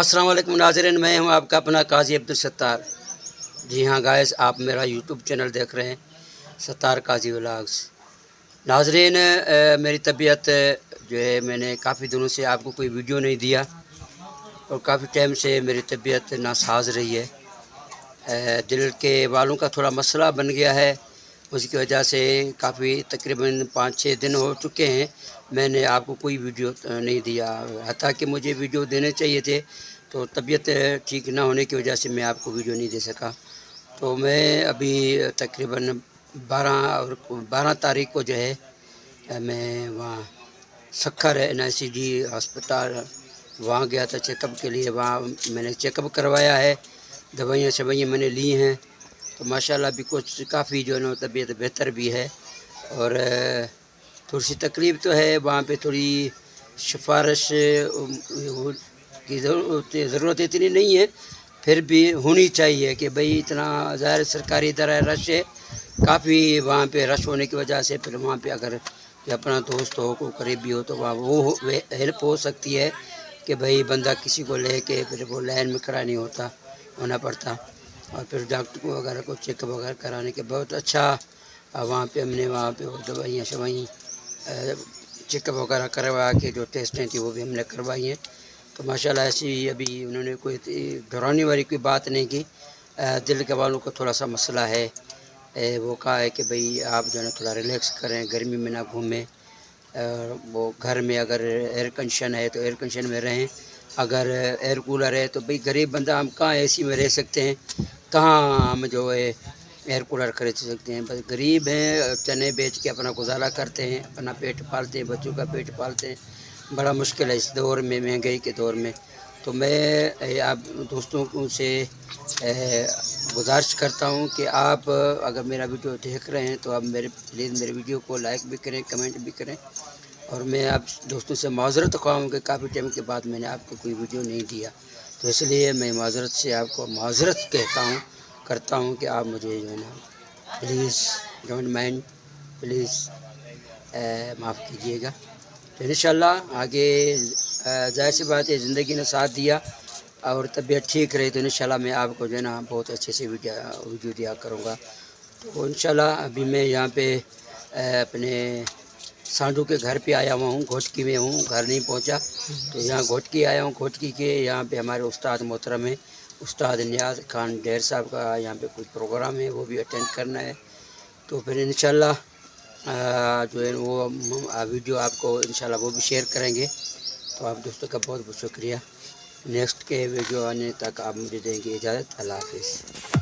अस्सलाम वालेकुम नाज़रीन, मैं हूं आपका अपना काजी अब्दुल सत्तार। जी हाँ गाइस, आप मेरा यूट्यूब चैनल देख रहे हैं, सत्तार काजी व्लॉग्स। नाज़रीन, मेरी तबीयत जो है, मैंने काफ़ी दिनों से आपको कोई वीडियो नहीं दिया और काफ़ी टाइम से मेरी तबीयत नासाज रही है। दिल के वालों का थोड़ा मसला बन गया है, उसकी वजह से काफ़ी तकरीबन 5-6 दिन हो चुके हैं मैंने आपको कोई वीडियो नहीं दिया। हत्ता कि मुझे वीडियो देने चाहिए थे, तो तबीयत ठीक ना होने की वजह से मैं आपको वीडियो नहीं दे सका। तो मैं अभी तकरीबन 12 तारीख को जो है मैं वहाँ सक्खर NICD अस्पताल वहाँ गया था चेकअप के लिए। वहाँ मैंने चेकअप करवाया है, दवाइयाँ शवाइयाँ मैंने ली हैं, तो माशाल्लाह भी कुछ काफ़ी जो है ना तबीयत बेहतर भी है। और थोड़ी सी तकलीफ़ तो है, वहाँ पे थोड़ी सिफारिश की ज़रूरत इतनी नहीं है, फिर भी होनी चाहिए कि भाई इतना ज़ाहिर सरकारी इदारा रश है काफ़ी, वहाँ पे रश होने की वजह से फिर वहाँ पे अगर अपना दोस्त हो कोई करीबी हो तो वहाँ वो हेल्प हो सकती है कि भाई बंदा किसी को ले के फिर वो लाइन में खड़ा नहीं होना पड़ता। और फिर डॉक्टर को वगैरह को चेकअप वगैरह कराने के बहुत अच्छा वहाँ पे हमने वहाँ पे वो दवाइयाँ शवाइयाँ चेकअप वगैरह करवा के जो टेस्टें थी वो भी हमने करवाई हैं। तो माशाल्लाह ऐसी अभी उन्होंने कोई डराने वाली कोई बात नहीं की। दिल के वालों को थोड़ा सा मसला है, वो कहा है कि भाई आप जो है ना थोड़ा रिलैक्स करें, गर्मी में ना घूमें, वो घर में अगर एयर कंडीशन है तो एयर कंडीशन में रहें, अगर एयर कूलर है तो भाई गरीब बंदा हम कहाँ AC में रह सकते हैं, कहाँ हम जो है एयर कूलर खरीद सकते हैं। बस गरीब हैं, चने बेच के अपना गुजारा करते हैं, अपना पेट पालते हैं, बच्चों का पेट पालते हैं। बड़ा मुश्किल है इस दौर में, महंगाई के दौर में। तो मैं आप दोस्तों को से गुजारिश करता हूँ कि आप अगर मेरा वीडियो देख रहे हैं तो आप प्लीज़ मेरे वीडियो को लाइक भी करें, कमेंट भी करें। और मैं आप दोस्तों से माज़रत ख़्वाह कि काफ़ी टाइम के बाद मैंने आपको कोई वीडियो नहीं दिया, तो इसलिए मैं माज़रत से आपको माज़रत करता हूँ कि आप मुझे जो है ना प्लीज़ डोंट माइंड, प्लीज़ माफ़ कीजिएगा। तो इंशाल्लाह आगे ज़ाहिर सी बात है, ज़िंदगी ने साथ दिया और तबीयत ठीक रही तो इंशाल्लाह मैं आपको जो है ना बहुत अच्छे से वीडियो दिया करूँगा। तो इंशाल्लाह अभी मैं यहाँ पे अपने सांडू के घर पे आया हुआ हूँ, घोटकी में हूँ, घर नहीं पहुँचा तो यहाँ घोटकी आया हूँ। घोटकी के यहाँ पे हमारे उस्ताद मोहतरम है, उस्ताद नियाज़ खान डेर साहब का यहाँ पे कुछ प्रोग्राम है, वो भी अटेंड करना है। तो फिर इंशाल्लाह जो है वो वीडियो आपको इंशाल्लाह वो भी शेयर करेंगे। तो आप दोस्तों का बहुत बहुत शुक्रिया। नेक्स्ट के वीडियो आने तक आप मुझे देंगे इजाज़त। अल्लाह हाफ़िज़।